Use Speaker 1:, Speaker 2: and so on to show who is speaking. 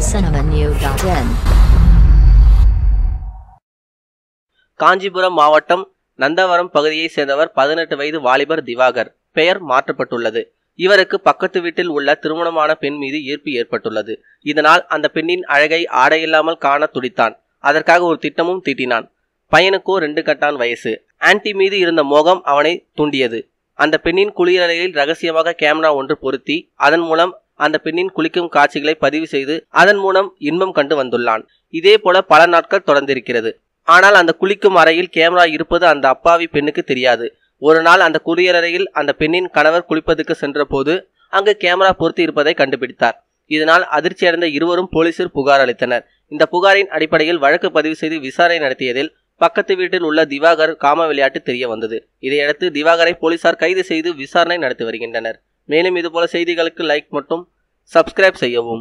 Speaker 1: tamilcinemanew.in.
Speaker 2: Kanchipuram மாவட்டம் நந்தவரம் பகுதியைச் சேர்ந்தவர் 18 வயது வாலிபர் திவாகர். பெயர் மாற்றப்பட்டுள்ளது. இவருக்கு பக்கத்து வீட்டில் உள்ள திருமணமான பெண் மீது ஈர்ப்பு ஏற்பட்டுள்ளது. இதனால் அந்த பெண்ணின் அழகை ஆடையில்லாமல் காண துடித்தான். அதற்காக ஒரு திட்டமும் தீட்டினான். பையனுக்கோ 2 கட்டான் வயசு. ஆன்டி மீது இருந்த மோகம் அவனை தூண்டியது. அந்த பெண்ணின் குளியலறையில் ரகசியமாக கேமரா ஒன்று பொருத்தி அதன் மூலம் அந்த பெண்ணின் குளிக்கும் காட்சிகளை பதிவு செய்து அதன் மூலம் இன்பம் கண்டு வந்துள்ளான். இதே போல பல நாட்கள் தொடர்ந்திருக்கிறது. ஆனால் அந்த குளிக்கும் அறையில் கேமரா இருப்பது அந்த அப்பாவி பெண்ணுக்கு தெரியாது. ஒரு நாள் அந்த குளியலறையில் அந்த பெண்ணின் கணவர் குளிப்பதற்கு சென்ற போது அங்கு கேமரா பொருத்தி இருப்பதை கண்டுபிடித்தார். இதனால் அதிர்ச்சியடைந்த இருவரும் போலீசில் புகார் அளித்தனர். இந்த புகாரின் அடிப்படையில் வழக்கு பதிவு செய்து விசாரணை நடத்தியதில் பக்கத்து வீட்டில் உள்ள திவாகர் காம விளையாட்டு தெரிய வந்தது. இதையடுத்து திவாகரை போலீசார் கைது செய்து விசாரணை நடத்தி வருகின்றனர். மேலும் இதுபோல செய்திகளுக்கு லைக் மற்றும் சப்ஸ்கிரைப் செய்யவும்.